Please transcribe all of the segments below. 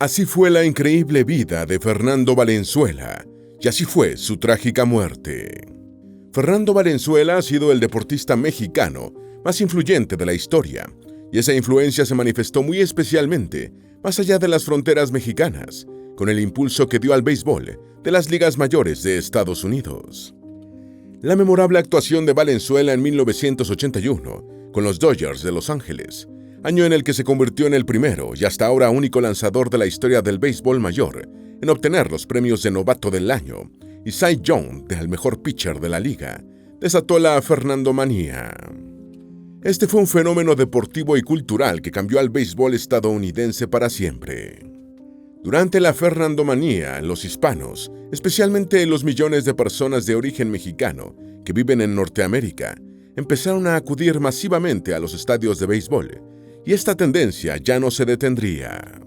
Así fue la increíble vida de Fernando Valenzuela, y así fue su trágica muerte. Fernando Valenzuela ha sido el deportista mexicano más influyente de la historia, y esa influencia se manifestó muy especialmente más allá de las fronteras mexicanas, con el impulso que dio al béisbol de las ligas mayores de Estados Unidos. La memorable actuación de Valenzuela en 1981 con los Dodgers de Los Ángeles, año en el que se convirtió en el primero y hasta ahora único lanzador de la historia del béisbol mayor en obtener los premios de novato del año y Cy Young del mejor pitcher de la liga, desató la Fernandomanía. Este fue un fenómeno deportivo y cultural que cambió al béisbol estadounidense para siempre. Durante la Fernandomanía, los hispanos, especialmente los millones de personas de origen mexicano que viven en Norteamérica, empezaron a acudir masivamente a los estadios de béisbol, y esta tendencia ya no se detendría.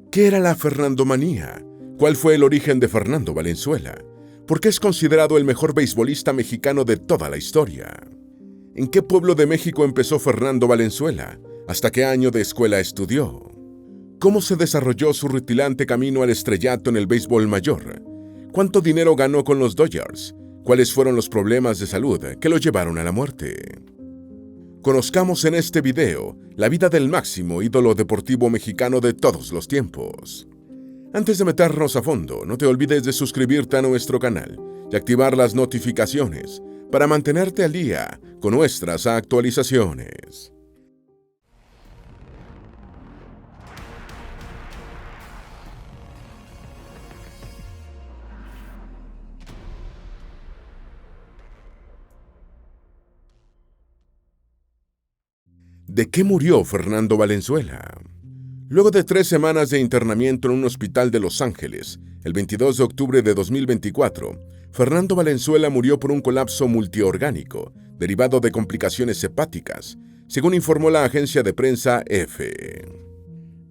¿Qué era la Fernandomanía? ¿Cuál fue el origen de Fernando Valenzuela? ¿Por qué es considerado el mejor beisbolista mexicano de toda la historia? ¿En qué pueblo de México empezó Fernando Valenzuela? ¿Hasta qué año de escuela estudió? ¿Cómo se desarrolló su rutilante camino al estrellato en el béisbol mayor? ¿Cuánto dinero ganó con los Dodgers? ¿Cuáles fueron los problemas de salud que lo llevaron a la muerte? Conozcamos en este video la vida del máximo ídolo deportivo mexicano de todos los tiempos. Antes de meternos a fondo, no te olvides de suscribirte a nuestro canal y activar las notificaciones para mantenerte al día con nuestras actualizaciones. ¿De qué murió Fernando Valenzuela? Luego de 3 semanas de internamiento en un hospital de Los Ángeles, el 22 de octubre de 2024, Fernando Valenzuela murió por un colapso multiorgánico derivado de complicaciones hepáticas, según informó la agencia de prensa EFE.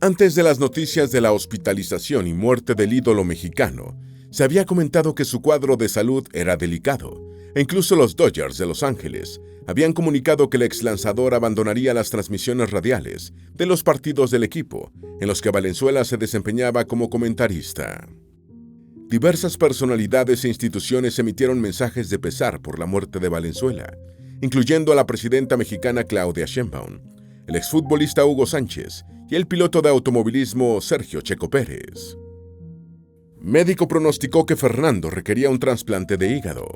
Antes de las noticias de la hospitalización y muerte del ídolo mexicano, se había comentado que su cuadro de salud era delicado, e incluso los Dodgers de Los Ángeles habían comunicado que el ex lanzador abandonaría las transmisiones radiales de los partidos del equipo, en los que Valenzuela se desempeñaba como comentarista. Diversas personalidades e instituciones emitieron mensajes de pesar por la muerte de Valenzuela, incluyendo a la presidenta mexicana Claudia Sheinbaum, el exfutbolista Hugo Sánchez y el piloto de automovilismo Sergio Checo Pérez. Médico pronosticó que Fernando requería un trasplante de hígado.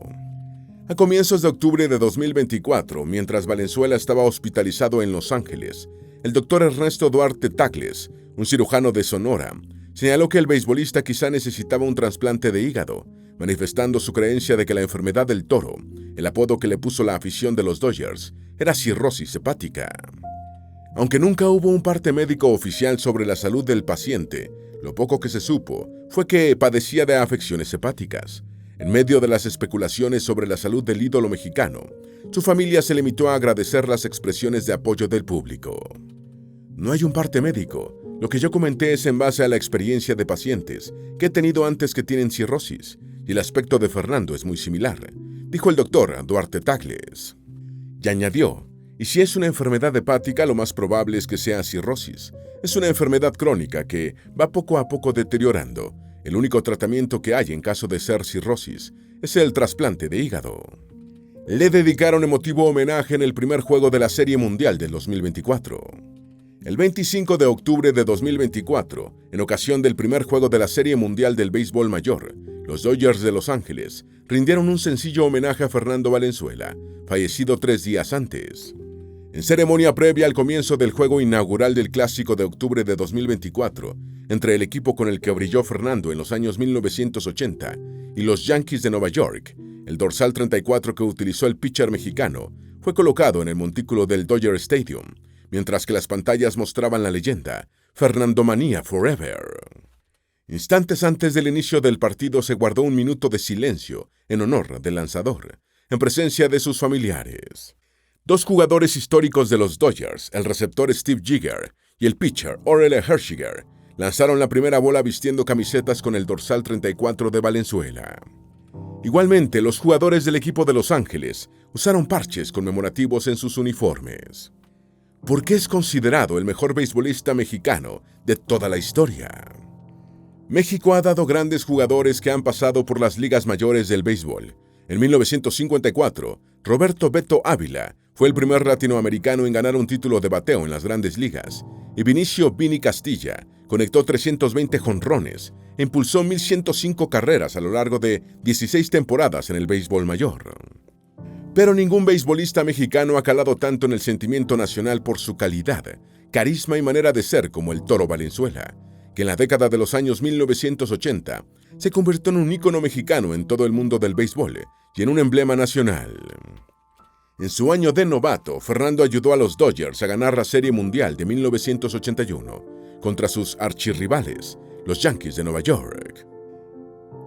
A comienzos de octubre de 2024, mientras Valenzuela estaba hospitalizado en Los Ángeles, el doctor Ernesto Duarte Tacles, un cirujano de Sonora, señaló que el beisbolista quizá necesitaba un trasplante de hígado, manifestando su creencia de que la enfermedad del toro, el apodo que le puso la afición de los Dodgers, era cirrosis hepática. Aunque nunca hubo un parte médico oficial sobre la salud del paciente, lo poco que se supo fue que padecía de afecciones hepáticas. En medio de las especulaciones sobre la salud del ídolo mexicano, su familia se limitó a agradecer las expresiones de apoyo del público. No hay un parte médico. Lo que yo comenté es en base a la experiencia de pacientes que he tenido antes que tienen cirrosis, y el aspecto de Fernando es muy similar, dijo el doctor Duarte Tacles. Y añadió, y si es una enfermedad hepática, lo más probable es que sea cirrosis. Es una enfermedad crónica que va poco a poco deteriorando. El único tratamiento que hay en caso de ser cirrosis es el trasplante de hígado. Le dedicaron emotivo homenaje en el primer juego de la Serie Mundial del 2024. El 25 de octubre de 2024, en ocasión del primer juego de la Serie Mundial del Béisbol Mayor, los Dodgers de Los Ángeles rindieron un sencillo homenaje a Fernando Valenzuela, fallecido 3 días antes. En ceremonia previa al comienzo del juego inaugural del Clásico de octubre de 2024, entre el equipo con el que brilló Fernando en los años 1980 y los Yankees de Nueva York, el dorsal 34 que utilizó el pitcher mexicano fue colocado en el montículo del Dodger Stadium, mientras que las pantallas mostraban la leyenda Fernandomanía Forever. Instantes antes del inicio del partido se guardó un minuto de silencio en honor del lanzador, en presencia de sus familiares. 2 jugadores históricos de los Dodgers, el receptor Steve Jigger y el pitcher Orel Hershiger, lanzaron la primera bola vistiendo camisetas con el dorsal 34 de Valenzuela. Igualmente, los jugadores del equipo de Los Ángeles usaron parches conmemorativos en sus uniformes. ¿Por qué es considerado el mejor beisbolista mexicano de toda la historia? México ha dado grandes jugadores que han pasado por las ligas mayores del béisbol. En 1954, Roberto Beto Ávila fue el primer latinoamericano en ganar un título de bateo en las grandes ligas, y Vinicio Vini Castilla conectó 320 jonrones e impulsó 1,105 carreras a lo largo de 16 temporadas en el béisbol mayor. Pero ningún beisbolista mexicano ha calado tanto en el sentimiento nacional por su calidad, carisma y manera de ser como el Toro Valenzuela, que en la década de los años 1980 se convirtió en un ícono mexicano en todo el mundo del béisbol y en un emblema nacional. En su año de novato, Fernando ayudó a los Dodgers a ganar la Serie Mundial de 1981 contra sus archirrivales, los Yankees de Nueva York.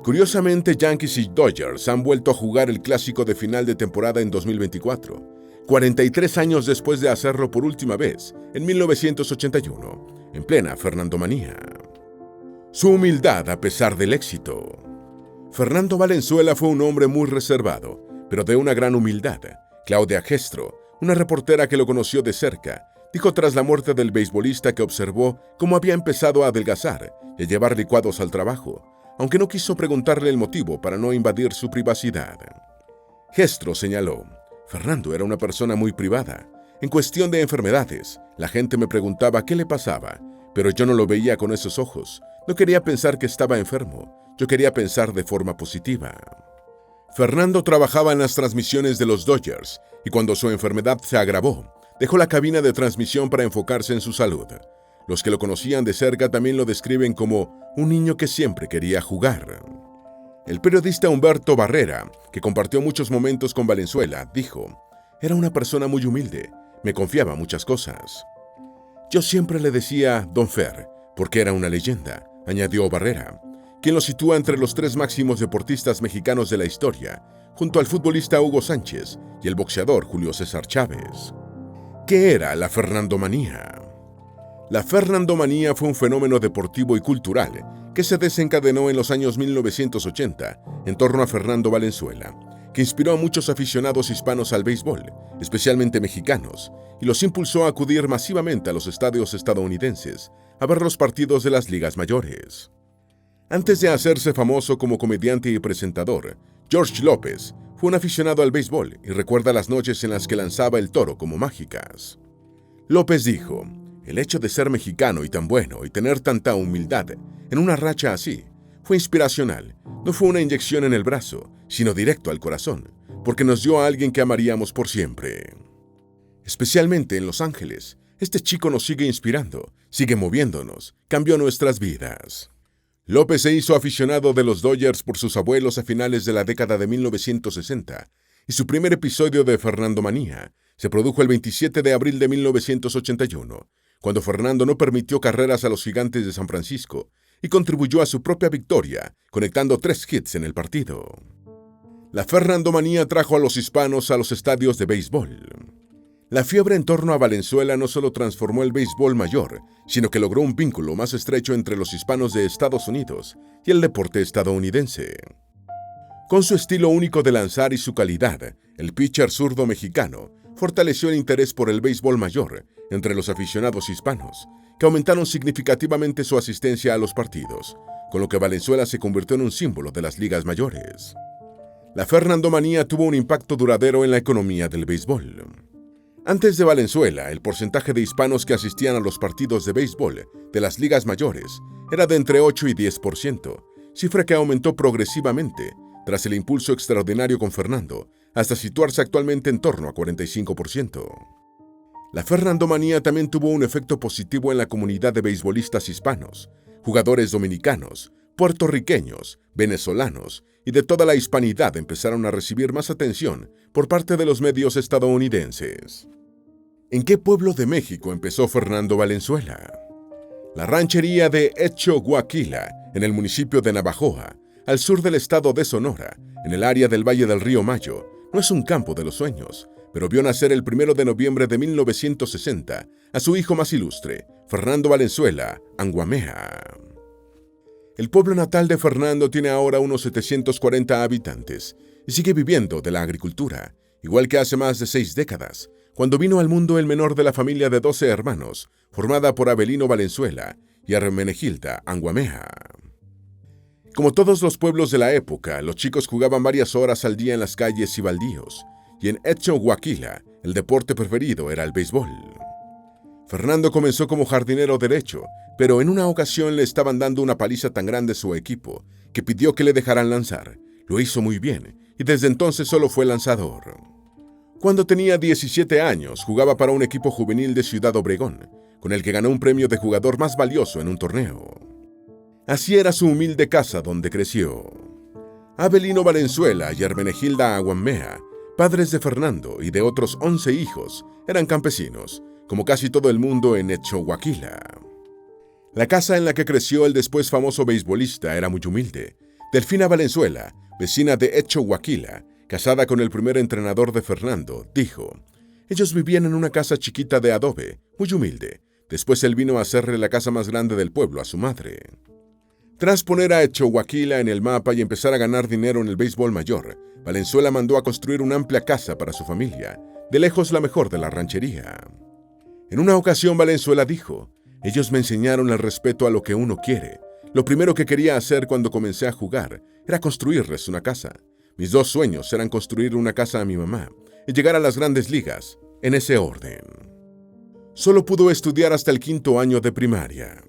Curiosamente, Yankees y Dodgers han vuelto a jugar el clásico de final de temporada en 2024, 43 años después de hacerlo por última vez, en 1981, en plena Fernandomanía. Su humildad a pesar del éxito. Fernando Valenzuela fue un hombre muy reservado, pero de una gran humildad. Claudia Gestro, una reportera que lo conoció de cerca, dijo tras la muerte del beisbolista que observó cómo había empezado a adelgazar y a llevar licuados al trabajo, aunque no quiso preguntarle el motivo para no invadir su privacidad. Gestro señaló: Fernando era una persona muy privada. En cuestión de enfermedades, la gente me preguntaba qué le pasaba, pero yo no lo veía con esos ojos. No quería pensar que estaba enfermo, yo quería pensar de forma positiva. Fernando trabajaba en las transmisiones de los Dodgers y cuando su enfermedad se agravó, dejó la cabina de transmisión para enfocarse en su salud. Los que lo conocían de cerca también lo describen como un niño que siempre quería jugar. El periodista Humberto Barrera, que compartió muchos momentos con Valenzuela, dijo: era una persona muy humilde, me confiaba muchas cosas. Yo siempre le decía Don Fer, porque era una leyenda, añadió Barrera, quien lo sitúa entre los 3 máximos deportistas mexicanos de la historia, junto al futbolista Hugo Sánchez y el boxeador Julio César Chávez. ¿Qué era la Fernandomanía? La Fernandomanía fue un fenómeno deportivo y cultural que se desencadenó en los años 1980 en torno a Fernando Valenzuela, que inspiró a muchos aficionados hispanos al béisbol, especialmente mexicanos, y los impulsó a acudir masivamente a los estadios estadounidenses a ver los partidos de las ligas mayores. Antes de hacerse famoso como comediante y presentador, George López fue un aficionado al béisbol y recuerda las noches en las que lanzaba el toro como mágicas. López dijo: el hecho de ser mexicano y tan bueno y tener tanta humildad en una racha así fue inspiracional. No fue una inyección en el brazo, sino directo al corazón, porque nos dio a alguien que amaríamos por siempre. Especialmente en Los Ángeles, este chico nos sigue inspirando, sigue moviéndonos, cambió nuestras vidas. López se hizo aficionado de los Dodgers por sus abuelos a finales de la década de 1960, y su primer episodio de Fernandomanía se produjo el 27 de abril de 1981, cuando Fernando no permitió carreras a los Gigantes de San Francisco y contribuyó a su propia victoria, conectando 3 hits en el partido. La Fernandomanía trajo a los hispanos a los estadios de béisbol. La fiebre en torno a Valenzuela no solo transformó el béisbol mayor, sino que logró un vínculo más estrecho entre los hispanos de Estados Unidos y el deporte estadounidense. Con su estilo único de lanzar y su calidad, el pitcher zurdo mexicano fortaleció el interés por el béisbol mayor entre los aficionados hispanos, que aumentaron significativamente su asistencia a los partidos, con lo que Valenzuela se convirtió en un símbolo de las ligas mayores. La Fernandomanía tuvo un impacto duradero en la economía del béisbol. Antes de Valenzuela, el porcentaje de hispanos que asistían a los partidos de béisbol de las ligas mayores era de entre 8 y 10%, cifra que aumentó progresivamente tras el impulso extraordinario con Fernando, hasta situarse actualmente en torno a 45%. La Fernandomanía también tuvo un efecto positivo en la comunidad de beisbolistas hispanos, jugadores dominicanos, puertorriqueños, venezolanos y de toda la hispanidad empezaron a recibir más atención por parte de los medios estadounidenses. ¿En qué pueblo de México empezó Fernando Valenzuela? La ranchería de Echoguaquila, en el municipio de Navajoa, al sur del estado de Sonora, en el área del Valle del Río Mayo, no es un campo de los sueños, pero vio nacer el 1 de noviembre de 1960 a su hijo más ilustre, Fernando Valenzuela Anguamea. El pueblo natal de Fernando tiene ahora unos 740 habitantes y sigue viviendo de la agricultura, igual que hace más de 6 décadas, cuando vino al mundo el menor de la familia de 12 hermanos, formada por Abelino Valenzuela y Hermenegilda Anguamea. Como todos los pueblos de la época, los chicos jugaban varias horas al día en las calles y baldíos, y en Echohuaquila, el deporte preferido era el béisbol. Fernando comenzó como jardinero derecho, pero en una ocasión le estaban dando una paliza tan grande a su equipo que pidió que le dejaran lanzar. Lo hizo muy bien, y desde entonces solo fue lanzador. Cuando tenía 17 años, jugaba para un equipo juvenil de Ciudad Obregón, con el que ganó un premio de jugador más valioso en un torneo. Así era su humilde casa donde creció. Abelino Valenzuela y Hermenegilda Aguamea, padres de Fernando y de otros 11 hijos, eran campesinos, como casi todo el mundo en Echohuaquila. La casa en la que creció el después famoso beisbolista era muy humilde. Delfina Valenzuela, vecina de Echohuaquila, casada con el primer entrenador de Fernando, dijo: ellos vivían en una casa chiquita de adobe, muy humilde. Después él vino a hacerle la casa más grande del pueblo a su madre. Tras poner a Echohuaquila en el mapa y empezar a ganar dinero en el béisbol mayor, Valenzuela mandó a construir una amplia casa para su familia, de lejos la mejor de la ranchería. En una ocasión Valenzuela dijo: ellos me enseñaron el respeto a lo que uno quiere. Lo primero que quería hacer cuando comencé a jugar era construirles una casa. Mis 2 sueños eran construir una casa a mi mamá y llegar a las grandes ligas, en ese orden. Solo pudo estudiar hasta el 5º año de primaria.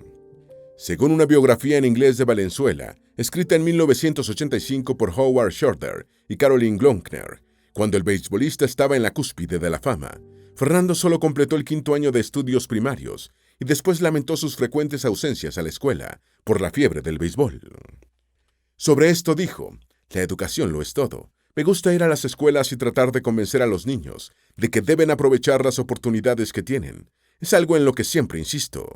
Según una biografía en inglés de Valenzuela, escrita en 1985 por Howard Shorter y Caroline Glonkner, cuando el beisbolista estaba en la cúspide de la fama, Fernando solo completó el 5º año de estudios primarios y después lamentó sus frecuentes ausencias a la escuela por la fiebre del béisbol. Sobre esto dijo: la educación lo es todo. Me gusta ir a las escuelas y tratar de convencer a los niños de que deben aprovechar las oportunidades que tienen. Es algo en lo que siempre insisto.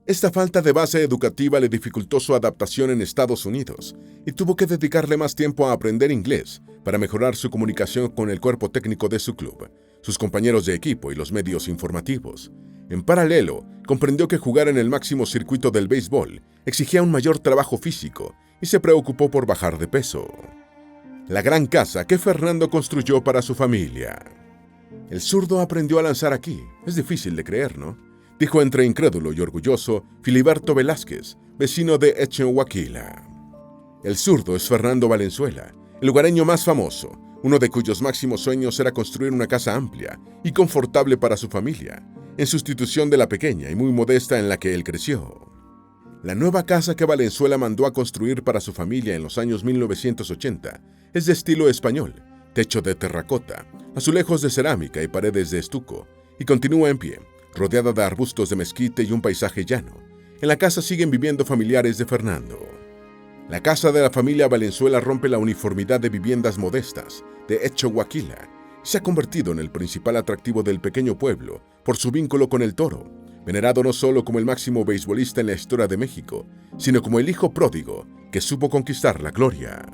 Esta falta de base educativa le dificultó su adaptación en Estados Unidos y tuvo que dedicarle más tiempo a aprender inglés para mejorar su comunicación con el cuerpo técnico de su club, sus compañeros de equipo y los medios informativos. En paralelo, comprendió que jugar en el máximo circuito del béisbol exigía un mayor trabajo físico y se preocupó por bajar de peso. La gran casa que Fernando construyó para su familia. El zurdo aprendió a lanzar aquí. Es difícil de creer, ¿no?, dijo entre incrédulo y orgulloso Filiberto Velázquez, vecino de Echohuaquila. El zurdo es Fernando Valenzuela, el lugareño más famoso, uno de cuyos máximos sueños era construir una casa amplia y confortable para su familia, en sustitución de la pequeña y muy modesta en la que él creció. La nueva casa que Valenzuela mandó a construir para su familia en los años 1980 es de estilo español, techo de terracota, azulejos de cerámica y paredes de estuco, y continúa en pie, rodeada de arbustos de mezquite y un paisaje llano. En la casa siguen viviendo familiares de Fernando. La casa de la familia Valenzuela rompe la uniformidad de viviendas modestas de Echohuaquila y se ha convertido en el principal atractivo del pequeño pueblo por su vínculo con el toro, venerado no solo como el máximo beisbolista en la historia de México, sino como el hijo pródigo que supo conquistar la gloria.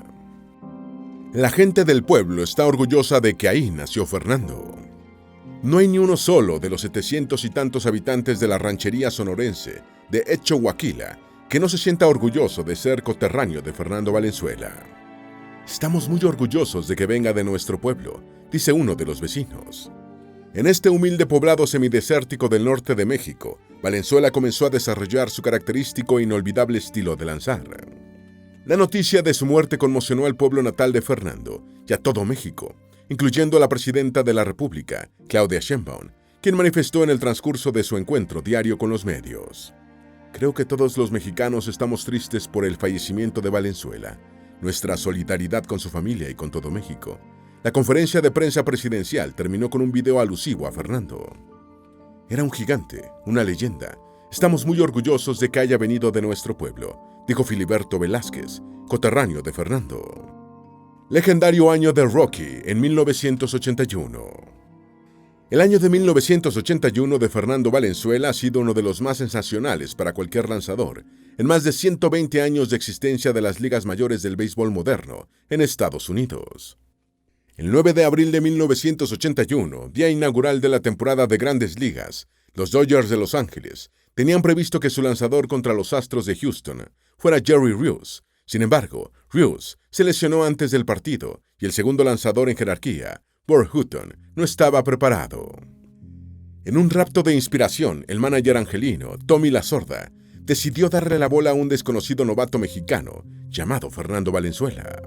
La gente del pueblo está orgullosa de que ahí nació Fernando. No hay ni uno solo de los 700 y tantos habitantes de la ranchería sonorense de Echohuaquila que no se sienta orgulloso de ser coterráneo de Fernando Valenzuela. Estamos muy orgullosos de que venga de nuestro pueblo, dice uno de los vecinos. En este humilde poblado semidesértico del norte de México, Valenzuela comenzó a desarrollar su característico e inolvidable estilo de lanzar. La noticia de su muerte conmocionó al pueblo natal de Fernando y a todo México, incluyendo a la presidenta de la República, Claudia Sheinbaum, quien manifestó en el transcurso de su encuentro diario con los medios: creo que todos los mexicanos estamos tristes por el fallecimiento de Valenzuela. Nuestra solidaridad con su familia y con todo México. La conferencia de prensa presidencial terminó con un video alusivo a Fernando. Era un gigante, una leyenda. Estamos muy orgullosos de que haya venido de nuestro pueblo, dijo Filiberto Velázquez, coterráneo de Fernando. Legendario año de Rocky en 1981. El año de 1981 de Fernando Valenzuela ha sido uno de los más sensacionales para cualquier lanzador en más de 120 años de existencia de las ligas mayores del béisbol moderno en Estados Unidos. El 9 de abril de 1981, día inaugural de la temporada de Grandes Ligas, los Dodgers de Los Ángeles tenían previsto que su lanzador contra los Astros de Houston fuera Jerry Rios. Sin embargo, Rios se lesionó antes del partido y el segundo lanzador en jerarquía, Bob Hutton, no estaba preparado. En un rapto de inspiración, el manager angelino, Tommy Lasorda, decidió darle la bola a un desconocido novato mexicano llamado Fernando Valenzuela.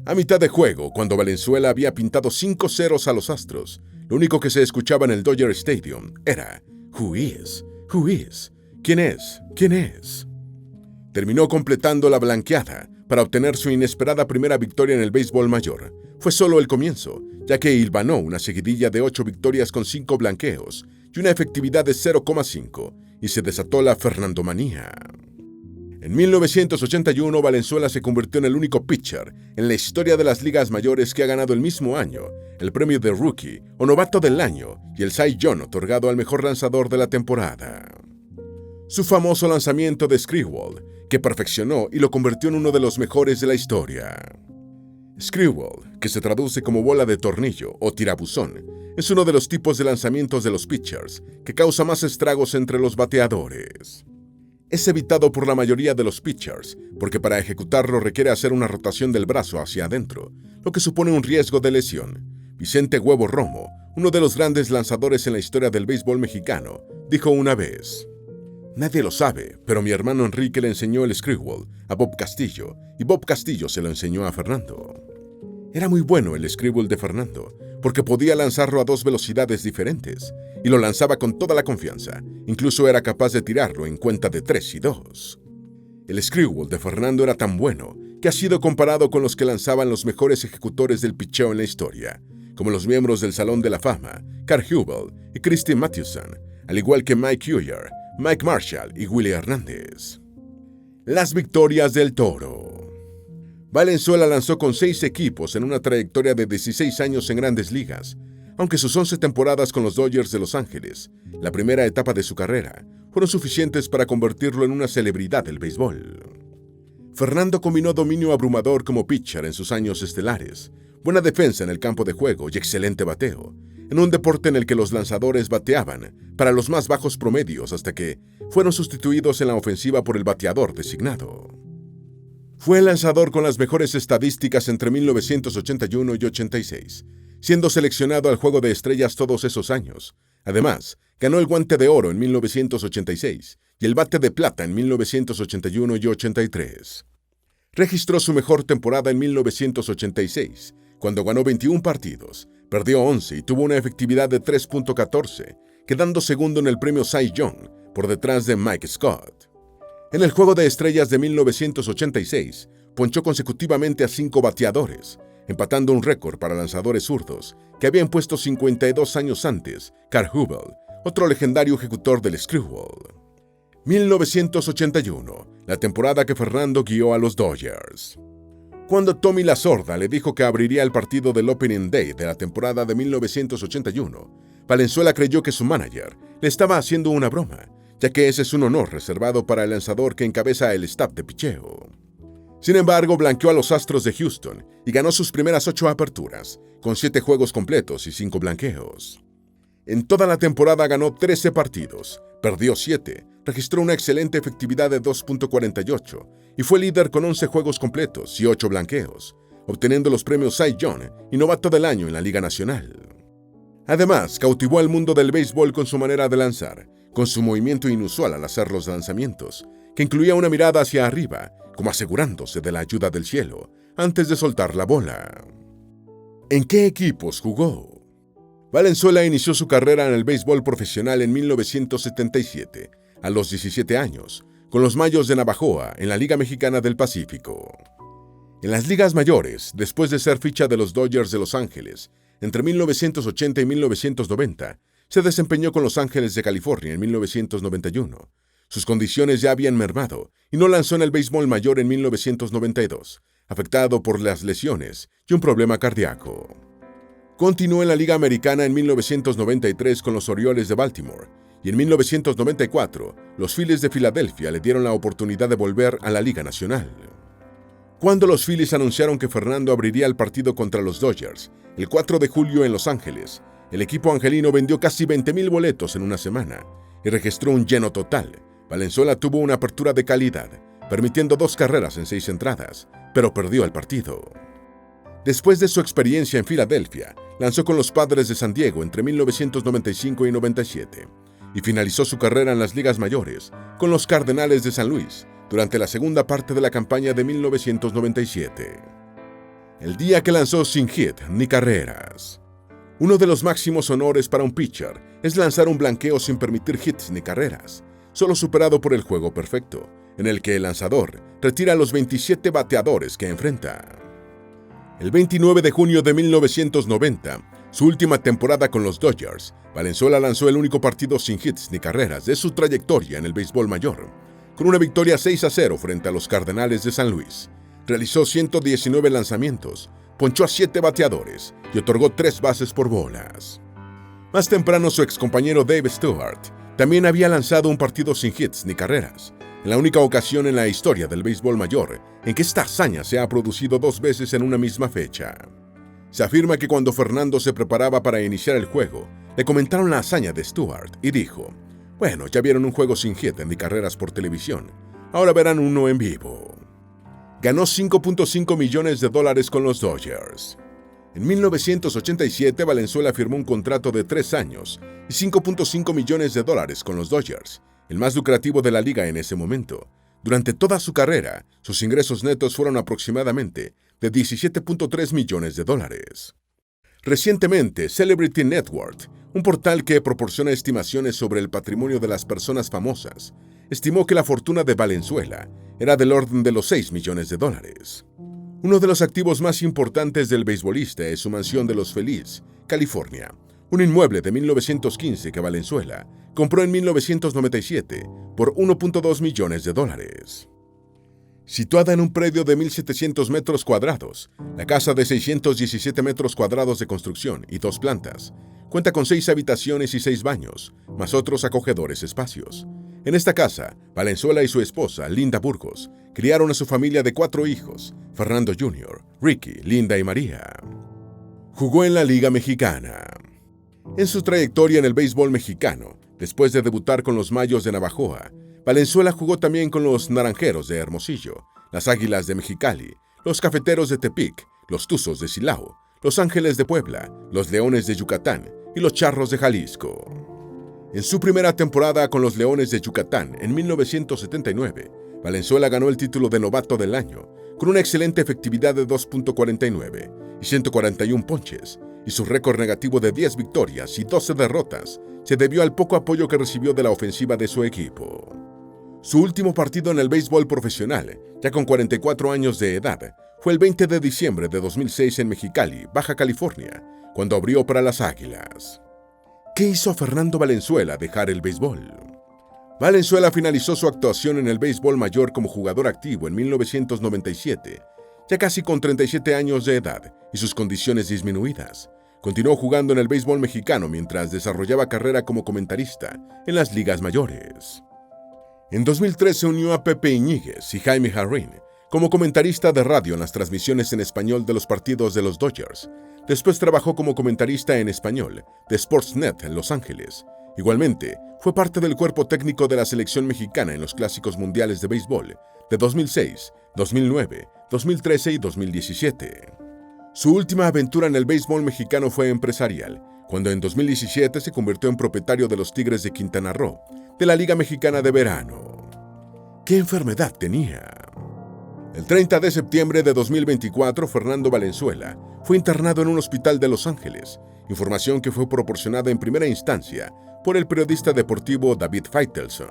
A mitad de juego, cuando Valenzuela había pintado 5 ceros a los Astros, lo único que se escuchaba en el Dodger Stadium era "Who is? Who is? ¿Quién es? ¿Quién es?". Terminó completando la blanqueada para obtener su inesperada primera victoria en el béisbol mayor. Fue solo el comienzo, ya que hilvanó una seguidilla de 8 victorias con 5 blanqueos y una efectividad de 0,5, y se desató la Fernandomanía. En 1981, Valenzuela se convirtió en el único pitcher en la historia de las ligas mayores que ha ganado el mismo año el premio de Rookie o Novato del Año y el Cy Young otorgado al mejor lanzador de la temporada. Su famoso lanzamiento de Screwball, que perfeccionó y lo convirtió en uno de los mejores de la historia. Screwball, que se traduce como bola de tornillo o tirabuzón, es uno de los tipos de lanzamientos de los pitchers que causa más estragos entre los bateadores. Es evitado por la mayoría de los pitchers, porque para ejecutarlo requiere hacer una rotación del brazo hacia adentro, lo que supone un riesgo de lesión. Vicente Huevo Romo, uno de los grandes lanzadores en la historia del béisbol mexicano, dijo una vez: "Nadie lo sabe, pero mi hermano Enrique le enseñó el screwball a Bob Castillo, y Bob Castillo se lo enseñó a Fernando". Era muy bueno el screwball de Fernando, porque podía lanzarlo a 2 velocidades diferentes, y lo lanzaba con toda la confianza. Incluso era capaz de tirarlo en cuenta de 3 y 2. El screwball de Fernando era tan bueno que ha sido comparado con los que lanzaban los mejores ejecutores del pitcheo en la historia, como los miembros del Salón de la Fama, Carl Hubbell y Christy Mathewson, al igual que Mike Cuellar, Mike Marshall y Willie Hernández. Las victorias del Toro. Valenzuela lanzó con 6 equipos en una trayectoria de 16 años en Grandes Ligas, aunque sus 11 temporadas con los Dodgers de Los Ángeles, la primera etapa de su carrera, fueron suficientes para convertirlo en una celebridad del béisbol. Fernando combinó dominio abrumador como pitcher en sus años estelares, buena defensa en el campo de juego y excelente bateo, en un deporte en el que los lanzadores bateaban para los más bajos promedios hasta que fueron sustituidos en la ofensiva por el bateador designado. Fue el lanzador con las mejores estadísticas entre 1981 y 86, siendo seleccionado al Juego de Estrellas todos esos años. Además, ganó el Guante de Oro en 1986 y el Bate de Plata en 1981 y 83. Registró su mejor temporada en 1986, cuando ganó 21 partidos, perdió 11 y tuvo una efectividad de 3.14, quedando segundo en el premio Cy Young, por detrás de Mike Scott. En el Juego de Estrellas de 1986, ponchó consecutivamente a 5 bateadores, empatando un récord para lanzadores zurdos que había impuesto 52 años antes Carl Hubbell, otro legendario ejecutor del screwball. 1981, la temporada que Fernando guió a los Dodgers. Cuando Tommy Lasorda le dijo que abriría el partido del Opening Day de la temporada de 1981, Valenzuela creyó que su manager le estaba haciendo una broma, ya que ese es un honor reservado para el lanzador que encabeza el staff de picheo. Sin embargo, blanqueó a los Astros de Houston y ganó sus primeras 8 aperturas, con 7 juegos completos y 5 blanqueos. En toda la temporada ganó 13 partidos, perdió 7, registró una excelente efectividad de 2.48 y fue líder con 11 juegos completos y 8 blanqueos, obteniendo los premios Cy Young y Novato del Año en la Liga Nacional. Además, cautivó al mundo del béisbol con su manera de lanzar, con su movimiento inusual al hacer los lanzamientos, que incluía una mirada hacia arriba, como asegurándose de la ayuda del cielo, antes de soltar la bola. ¿En qué equipos jugó? Valenzuela inició su carrera en el béisbol profesional en 1977, a los 17 años, con los Mayos de Navajoa en la Liga Mexicana del Pacífico. En las ligas mayores, después de ser ficha de los Dodgers de Los Ángeles, entre 1980 y 1990, se desempeñó con Los Ángeles de California en 1991. Sus condiciones ya habían mermado y no lanzó en el béisbol mayor en 1992, afectado por las lesiones y un problema cardíaco. Continuó en la Liga Americana en 1993 con los Orioles de Baltimore y en 1994 los Phillies de Filadelfia le dieron la oportunidad de volver a la Liga Nacional. Cuando los Phillies anunciaron que Fernando abriría el partido contra los Dodgers el 4 de julio en Los Ángeles, el equipo angelino vendió casi 20,000 boletos en una semana y registró un lleno total. Valenzuela tuvo una apertura de calidad, permitiendo 2 carreras en 6 entradas, pero perdió el partido. Después de su experiencia en Filadelfia, lanzó con los Padres de San Diego entre 1995 y 97. y finalizó su carrera en las ligas mayores con los Cardenales de San Luis durante la segunda parte de la campaña de 1997. El día que lanzó sin hit ni carreras. Uno de los máximos honores para un pitcher es lanzar un blanqueo sin permitir hits ni carreras, solo superado por el juego perfecto, en el que el lanzador retira a los 27 bateadores que enfrenta. El 29 de junio de 1990, su última temporada con los Dodgers, Valenzuela lanzó el único partido sin hits ni carreras de su trayectoria en el béisbol mayor, con una victoria 6-0 frente a los Cardenales de San Luis. Realizó 119 lanzamientos, ponchó a 7 bateadores y otorgó 3 bases por bolas. Más temprano, su excompañero Dave Stewart también había lanzado un partido sin hits ni carreras, en la única ocasión en la historia del béisbol mayor en que esta hazaña se ha producido 2 veces en una misma fecha. Se afirma que cuando Fernando se preparaba para iniciar el juego, le comentaron la hazaña de Stewart y dijo: «Bueno, ya vieron un juego sin hit ni carreras por televisión, ahora verán uno en vivo». Ganó $5.5 millones con los Dodgers. En 1987, Valenzuela firmó un contrato de 3 años y $5.5 millones con los Dodgers, el más lucrativo de la liga en ese momento. Durante toda su carrera, sus ingresos netos fueron aproximadamente de $17.3 millones. Recientemente, Celebrity Network, un portal que proporciona estimaciones sobre el patrimonio de las personas famosas, estimó que la fortuna de Valenzuela era del orden de los $6 millones. Uno de los activos más importantes del beisbolista es su mansión de Los Feliz, California, un inmueble de 1915 que Valenzuela compró en 1997 por $1.2 millones. Situada en un predio de 1.700 metros cuadrados, la casa de 617 metros cuadrados de construcción y 2 plantas, cuenta con 6 habitaciones y 6 baños, más otros acogedores espacios. En esta casa, Valenzuela y su esposa, Linda Burgos, criaron a su familia de 4 hijos, Fernando Jr., Ricky, Linda y María. Jugó en la Liga Mexicana. En su trayectoria en el béisbol mexicano, después de debutar con los Mayos de Navajoa, Valenzuela jugó también con los Naranjeros de Hermosillo, las Águilas de Mexicali, los Cafeteros de Tepic, los Tuzos de Silao, los Ángeles de Puebla, los Leones de Yucatán y los Charros de Jalisco. En su primera temporada con los Leones de Yucatán, en 1979, Valenzuela ganó el título de Novato del Año, con una excelente efectividad de 2.49 y 141 ponches, y su récord negativo de 10 victorias y 12 derrotas se debió al poco apoyo que recibió de la ofensiva de su equipo. Su último partido en el béisbol profesional, ya con 44 años de edad, fue el 20 de diciembre de 2006 en Mexicali, Baja California, cuando abrió para las Águilas. ¿Qué hizo a Fernando Valenzuela dejar el béisbol? Valenzuela finalizó su actuación en el béisbol mayor como jugador activo en 1997, ya casi con 37 años de edad y sus condiciones disminuidas. Continuó jugando en el béisbol mexicano mientras desarrollaba carrera como comentarista en las ligas mayores. En 2003 se unió a Pepe Iñiguez y Jaime Jarrín como comentarista de radio en las transmisiones en español de los partidos de los Dodgers. Después trabajó como comentarista en español de Sportsnet en Los Ángeles. Igualmente, fue parte del cuerpo técnico de la selección mexicana en los clásicos mundiales de béisbol de 2006, 2009, 2013 y 2017. Su última aventura en el béisbol mexicano fue empresarial, cuando en 2017 se convirtió en propietario de los Tigres de Quintana Roo, de la Liga Mexicana de Verano. ¿Qué enfermedad tenía? El 30 de septiembre de 2024, Fernando Valenzuela fue internado en un hospital de Los Ángeles, información que fue proporcionada en primera instancia por el periodista deportivo David Feitelson.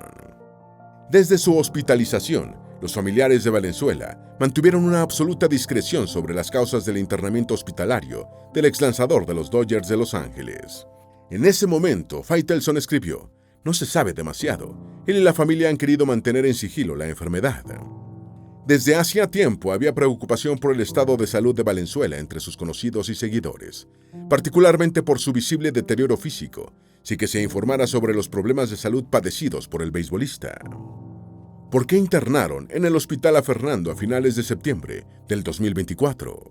Desde su hospitalización, los familiares de Valenzuela mantuvieron una absoluta discreción sobre las causas del internamiento hospitalario del exlanzador de los Dodgers de Los Ángeles. En ese momento, Feitelson escribió: «No se sabe demasiado. Él y la familia han querido mantener en sigilo la enfermedad». Desde hacía tiempo había preocupación por el estado de salud de Valenzuela entre sus conocidos y seguidores, particularmente por su visible deterioro físico, sin que se informara sobre los problemas de salud padecidos por el beisbolista. ¿Por qué internaron en el hospital a Fernando a finales de septiembre del 2024?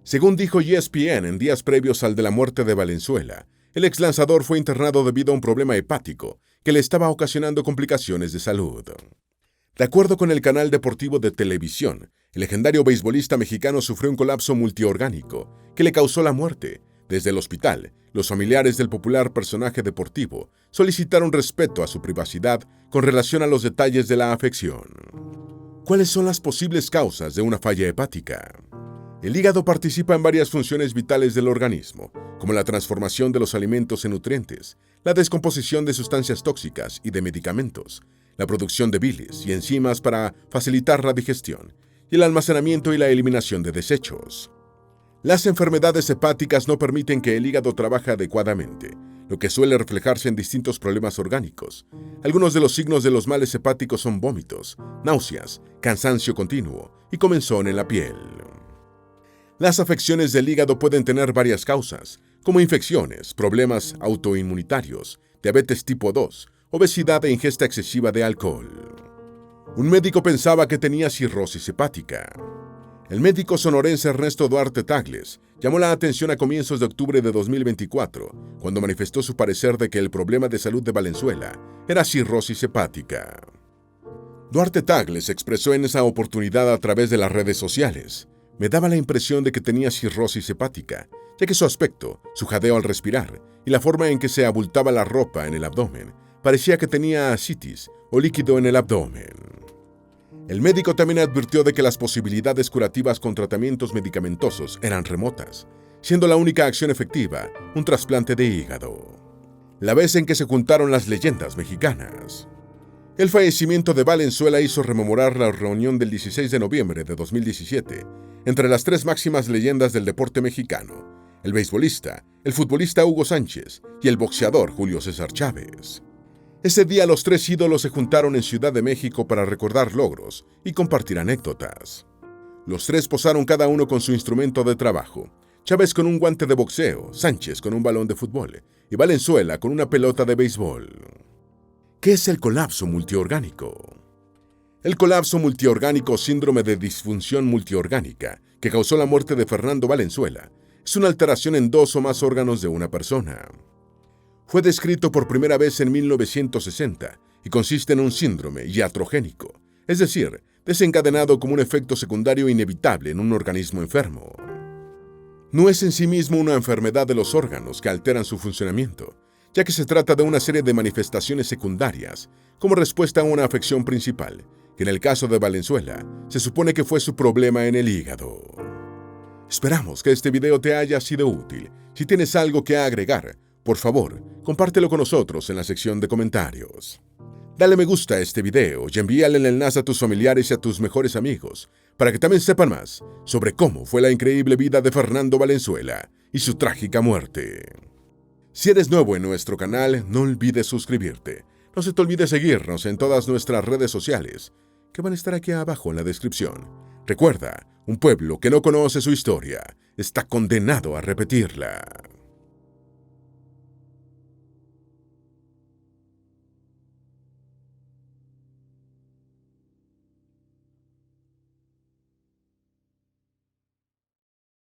Según dijo ESPN en días previos al de la muerte de Valenzuela, el exlanzador fue internado debido a un problema hepático que le estaba ocasionando complicaciones de salud. De acuerdo con el canal deportivo de televisión, el legendario beisbolista mexicano sufrió un colapso multiorgánico que le causó la muerte. Desde el hospital, Los familiares del popular personaje deportivo solicitaron respeto a su privacidad con relación a los detalles de la afección. ¿Cuáles son las posibles causas de una falla hepática? El hígado participa en varias funciones vitales del organismo, como la transformación de los alimentos en nutrientes, la descomposición de sustancias tóxicas y de medicamentos, la producción de bilis y enzimas para facilitar la digestión, y el almacenamiento y la eliminación de desechos. Las enfermedades hepáticas no permiten que el hígado trabaje adecuadamente, lo que suele reflejarse en distintos problemas orgánicos. Algunos de los signos de los males hepáticos son vómitos, náuseas, cansancio continuo y comezón en la piel. Las afecciones del hígado pueden tener varias causas, como infecciones, problemas autoinmunitarios, diabetes tipo 2, obesidad e ingesta excesiva de alcohol. Un médico pensaba que tenía cirrosis hepática. El médico sonorense Ernesto Duarte Tagles llamó la atención a comienzos de octubre de 2024, cuando manifestó su parecer de que el problema de salud de Valenzuela era cirrosis hepática. Duarte Tagles expresó en esa oportunidad a través de las redes sociales: me daba la impresión de que tenía cirrosis hepática, ya que su aspecto, su jadeo al respirar y la forma en que se abultaba la ropa en el abdomen parecía que tenía ascitis o líquido en el abdomen. El médico también advirtió de que las posibilidades curativas con tratamientos medicamentosos eran remotas, siendo la única acción efectiva un trasplante de hígado. La vez en que se juntaron las leyendas mexicanas. El fallecimiento de Valenzuela hizo rememorar la reunión del 16 de noviembre de 2017 entre las tres máximas leyendas del deporte mexicano: el beisbolista, el futbolista Hugo Sánchez y el boxeador Julio César Chávez. Ese día los tres ídolos se juntaron en Ciudad de México para recordar logros y compartir anécdotas. Los tres posaron cada uno con su instrumento de trabajo: Chávez con un guante de boxeo, Sánchez con un balón de fútbol y Valenzuela con una pelota de béisbol. ¿Qué es el colapso multiorgánico? El colapso multiorgánico o síndrome de disfunción multiorgánica, que causó la muerte de Fernando Valenzuela, es una alteración en dos o más órganos de una persona. Fue descrito por primera vez en 1960 y consiste en un síndrome iatrogénico, es decir, desencadenado como un efecto secundario inevitable en un organismo enfermo. No es en sí mismo una enfermedad de los órganos que alteran su funcionamiento, ya que se trata de una serie de manifestaciones secundarias como respuesta a una afección principal, que en el caso de Valenzuela se supone que fue su problema en el hígado. Esperamos que este video te haya sido útil. Si tienes algo que agregar, por favor, compártelo con nosotros en la sección de comentarios. Dale me gusta a este video y envíale el enlace a tus familiares y a tus mejores amigos para que también sepan más sobre cómo fue la increíble vida de Fernando Valenzuela y su trágica muerte. Si eres nuevo en nuestro canal, no olvides suscribirte. No se te olvide seguirnos en todas nuestras redes sociales, que van a estar aquí abajo en la descripción. Recuerda, un pueblo que no conoce su historia está condenado a repetirla.